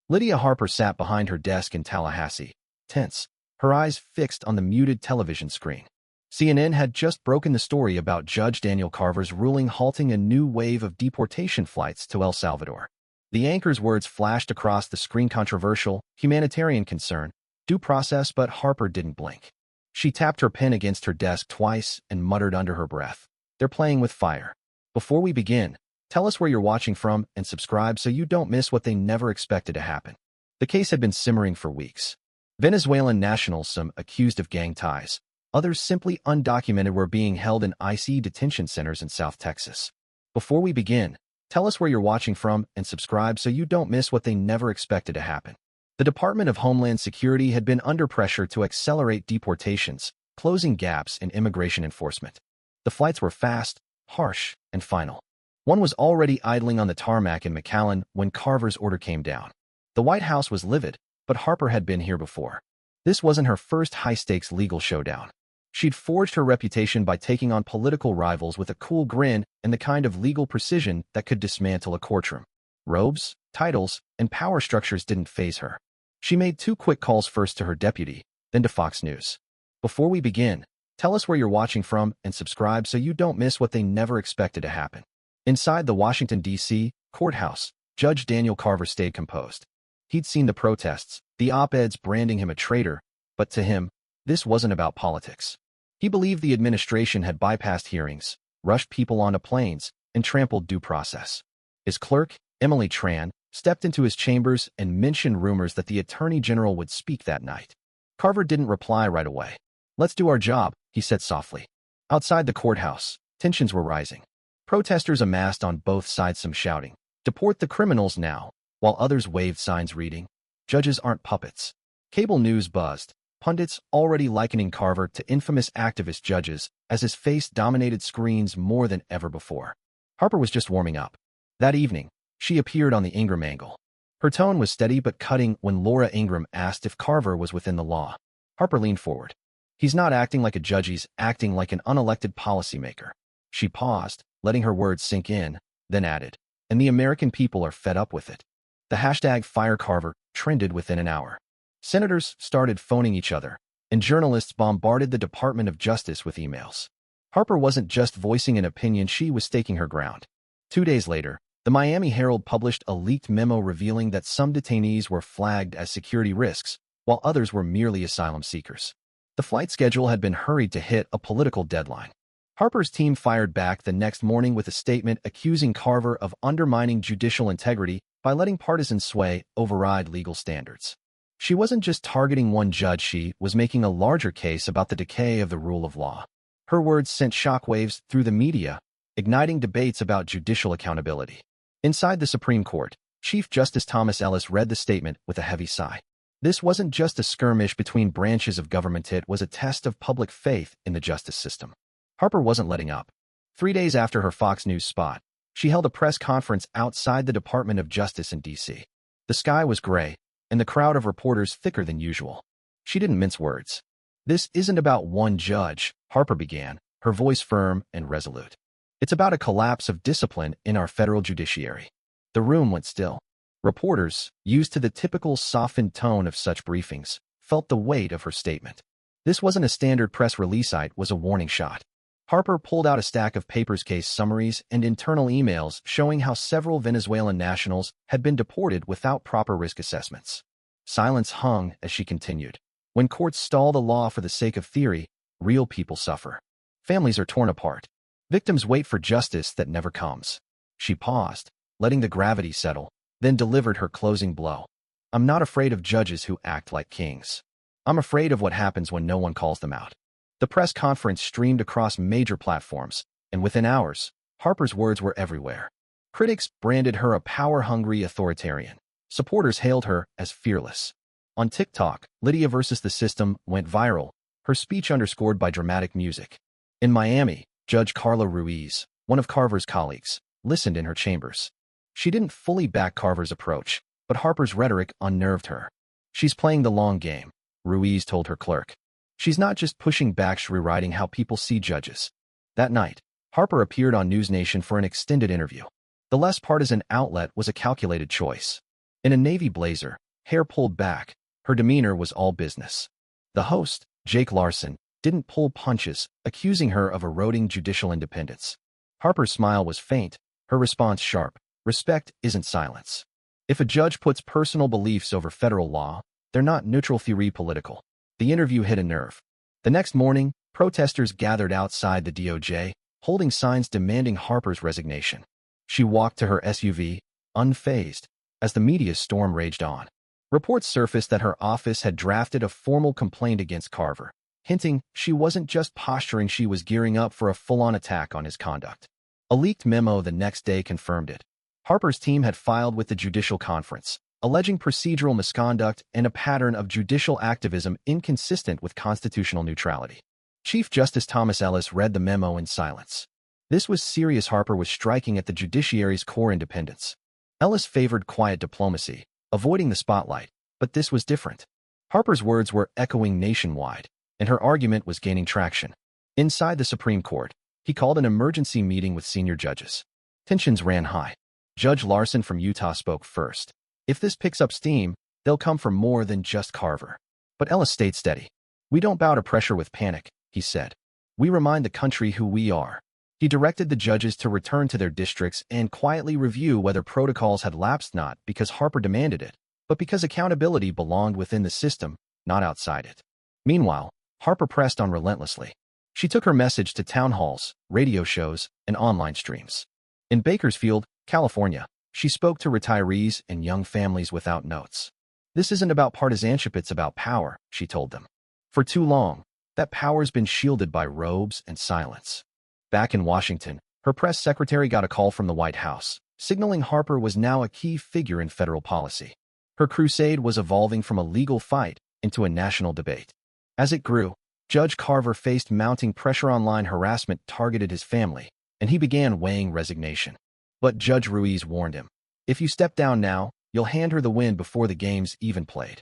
Lydia Harper sat behind her desk in Tallahassee, tense, her eyes fixed on the muted television screen. CNN had just broken the story about Judge Daniel Carver's ruling halting a new wave of deportation flights to El Salvador. The anchor's words flashed across the screen: controversial, humanitarian concern, due process, but Harper didn't blink. She tapped her pen against her desk twice and muttered under her breath, "They're playing with fire." Before we begin, tell us where you're watching from and subscribe so you don't miss what they never expected to happen. The case had been simmering for weeks. Venezuelan nationals, some accused of gang ties, others simply undocumented, were being held in ICE detention centers in South Texas. Before we begin, tell us where you're watching from and subscribe so you don't miss what they never expected to happen. The Department of Homeland Security had been under pressure to accelerate deportations, closing gaps in immigration enforcement. The flights were fast, harsh, and final. One was already idling on the tarmac in McAllen when Carver's order came down. The White House was livid, but Harper had been here before. This wasn't her first high-stakes legal showdown. She'd forged her reputation by taking on political rivals with a cool grin and the kind of legal precision that could dismantle a courtroom. Robes, titles, and power structures didn't faze her. She made 2 quick calls, first to her deputy, then to Fox News. Before we begin, tell us where you're watching from and subscribe so you don't miss what they never expected to happen. Inside the Washington, D.C. courthouse, Judge Daniel Carver stayed composed. He'd seen the protests, the op-eds branding him a traitor, but to him, this wasn't about politics. He believed the administration had bypassed hearings, rushed people onto planes, and trampled due process. His clerk, Emily Tran, stepped into his chambers and mentioned rumors that the Attorney General would speak that night. Carver didn't reply right away. "Let's do our job," he said softly. Outside the courthouse, tensions were rising. Protesters amassed on both sides, some shouting, "Deport the criminals now," while others waved signs reading, "Judges aren't puppets." Cable news buzzed, pundits already likening Carver to infamous activist judges as his face dominated screens more than ever before. Harper was just warming up. That evening, she appeared on the Ingram angle. Her tone was steady but cutting when Laura Ingram asked if Carver was within the law. Harper leaned forward. "He's not acting like a judge, he's acting like an unelected policymaker." She paused, letting her words sink in, then added, "And the American people are fed up with it." The hashtag #FireCarver trended within an hour. Senators started phoning each other, and journalists bombarded the Department of Justice with emails. Harper wasn't just voicing an opinion, she was staking her ground. 2 days later, the Miami Herald published a leaked memo revealing that some detainees were flagged as security risks, while others were merely asylum seekers. The flight schedule had been hurried to hit a political deadline. Harper's team fired back the next morning with a statement accusing Carver of undermining judicial integrity by letting partisan sway override legal standards. She wasn't just targeting one judge, she was making a larger case about the decay of the rule of law. Her words sent shockwaves through the media, igniting debates about judicial accountability. Inside the Supreme Court, Chief Justice Thomas Ellis read the statement with a heavy sigh. This wasn't just a skirmish between branches of government, it was a test of public faith in the justice system. Harper wasn't letting up. 3 days after her Fox News spot, she held a press conference outside the Department of Justice in D.C. The sky was gray, and the crowd of reporters thicker than usual. She didn't mince words. "This isn't about one judge," Harper began, her voice firm and resolute. "It's about a collapse of discipline in our federal judiciary." The room went still. Reporters, used to the typical softened tone of such briefings, felt the weight of her statement. This wasn't a standard press release, it was a warning shot. Harper pulled out a stack of papers, case summaries, and internal emails showing how several Venezuelan nationals had been deported without proper risk assessments. Silence hung as she continued. "When courts stall the law for the sake of theory, real people suffer. Families are torn apart. Victims wait for justice that never comes." She paused, letting the gravity settle, then delivered her closing blow. "I'm not afraid of judges who act like kings. I'm afraid of what happens when no one calls them out." The press conference streamed across major platforms, and within hours, Harper's words were everywhere. Critics branded her a power-hungry authoritarian. Supporters hailed her as fearless. On TikTok, "Lydia versus the System" went viral, her speech underscored by dramatic music. In Miami, Judge Carla Ruiz, one of Carver's colleagues, listened in her chambers. She didn't fully back Carver's approach, but Harper's rhetoric unnerved her. "She's playing the long game," Ruiz told her clerk. "She's not just pushing back, she's rewriting how people see judges." That night, Harper appeared on News Nation for an extended interview. The less partisan outlet was a calculated choice. In a navy blazer, hair pulled back, her demeanor was all business. The host, Jake Larson, didn't pull punches, accusing her of eroding judicial independence. Harper's smile was faint, her response sharp. Respect isn't silence. If a judge puts personal beliefs over federal law, they're not neutral theory political. The interview hit a nerve. The next morning, protesters gathered outside the DOJ, holding signs demanding Harper's resignation. She walked to her SUV, unfazed, as the media storm raged on. Reports surfaced that her office had drafted a formal complaint against Carver, hinting she wasn't just posturing, she was gearing up for a full-on attack on his conduct. A leaked memo the next day confirmed it. Harper's team had filed with the Judicial Conference, alleging procedural misconduct and a pattern of judicial activism inconsistent with constitutional neutrality. Chief Justice Thomas Ellis read the memo in silence. This was serious. Harper was striking at the judiciary's core independence. Ellis favored quiet diplomacy, avoiding the spotlight, but this was different. Harper's words were echoing nationwide, and her argument was gaining traction. Inside the Supreme Court, he called an emergency meeting with senior judges. Tensions ran high. Judge Larson from Utah spoke first. If this picks up steam, they'll come for more than just Carver. But Ellis stayed steady. We don't bow to pressure with panic, he said. We remind the country who we are. He directed the judges to return to their districts and quietly review whether protocols had lapsed, not because Harper demanded it, but because accountability belonged within the system, not outside it. Meanwhile, Harper pressed on relentlessly. She took her message to town halls, radio shows, and online streams. In Bakersfield, California, she spoke to retirees and young families without notes. This isn't about partisanship, it's about power, she told them. For too long, that power's been shielded by robes and silence. Back in Washington, her press secretary got a call from the White House, signaling Harper was now a key figure in federal policy. Her crusade was evolving from a legal fight into a national debate. As it grew, Judge Carver faced mounting pressure. Online harassment targeted his family, and he began weighing resignation. But Judge Ruiz warned him, if you step down now, you'll hand her the win before the game's even played.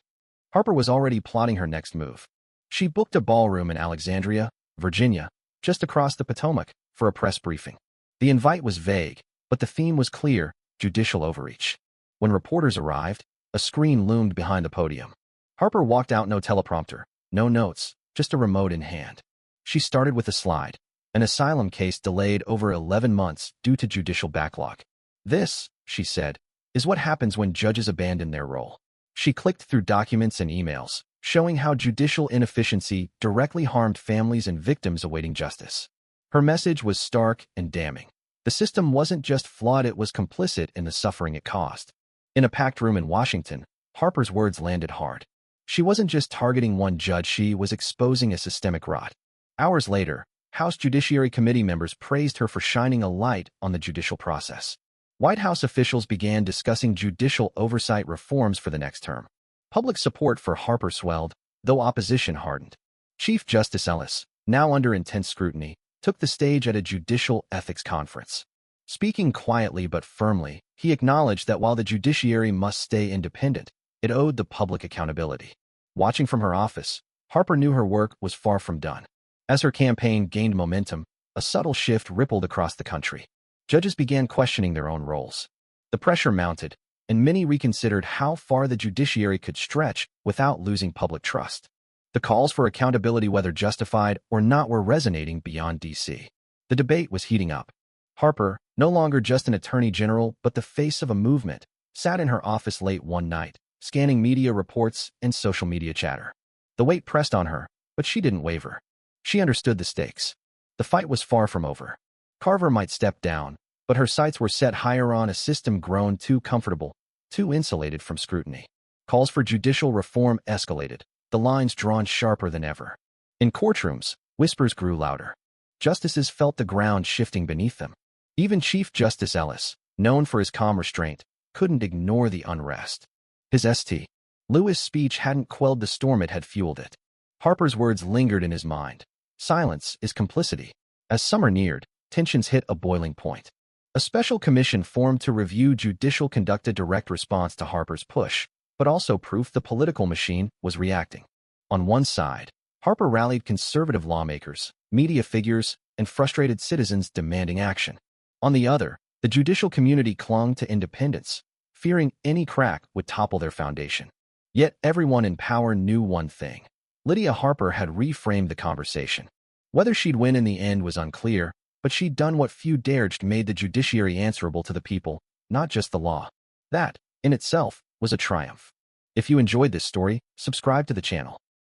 Harper was already plotting her next move. She booked a ballroom in Alexandria, Virginia, just across the Potomac, for a press briefing. The invite was vague, but the theme was clear: judicial overreach. When reporters arrived, a screen loomed behind the podium. Harper walked out, no teleprompter, no notes, just a remote in hand. She started with a slide. An asylum case delayed over 11 months due to judicial backlog. This, she said, is what happens when judges abandon their role. She clicked through documents and emails, showing how judicial inefficiency directly harmed families and victims awaiting justice. Her message was stark and damning. The system wasn't just flawed, it was complicit in the suffering it caused. In a packed room in Washington, Harper's words landed hard. She wasn't just targeting one judge, she was exposing a systemic rot. Hours later, House Judiciary Committee members praised her for shining a light on the judicial process. White House officials began discussing judicial oversight reforms for the next term. Public support for Harper swelled, though opposition hardened. Chief Justice Ellis, now under intense scrutiny, took the stage at a judicial ethics conference. Speaking quietly but firmly, he acknowledged that while the judiciary must stay independent, it owed the public accountability. Watching from her office, Harper knew her work was far from done. As her campaign gained momentum, a subtle shift rippled across the country. Judges began questioning their own roles. The pressure mounted, and many reconsidered how far the judiciary could stretch without losing public trust. The calls for accountability, whether justified or not, were resonating beyond D.C. The debate was heating up. Harper, no longer just an attorney general but the face of a movement, sat in her office late one night, scanning media reports and social media chatter. The weight pressed on her, but she didn't waver. She understood the stakes. The fight was far from over. Carver might step down, but her sights were set higher on a system grown too comfortable, too insulated from scrutiny. Calls for judicial reform escalated, the lines drawn sharper than ever. In courtrooms, whispers grew louder. Justices felt the ground shifting beneath them. Even Chief Justice Ellis, known for his calm restraint, couldn't ignore the unrest. His St. Louis speech hadn't quelled the storm, it had fueled it. Harper's words lingered in his mind. Silence is complicity. As summer neared, tensions hit a boiling point. A special commission formed to review judicial conduct, a direct response to Harper's push, but also proof the political machine was reacting. On one side, Harper rallied conservative lawmakers, media figures, and frustrated citizens demanding action. On the other, the judicial community clung to independence, fearing any crack would topple their foundation. Yet everyone in power knew one thing. Lydia Harper had reframed the conversation. Whether she'd win in the end was unclear, but she'd done what few dared, made the judiciary answerable to the people, not just the law. That, in itself, was a triumph. If you enjoyed this story, subscribe to the channel.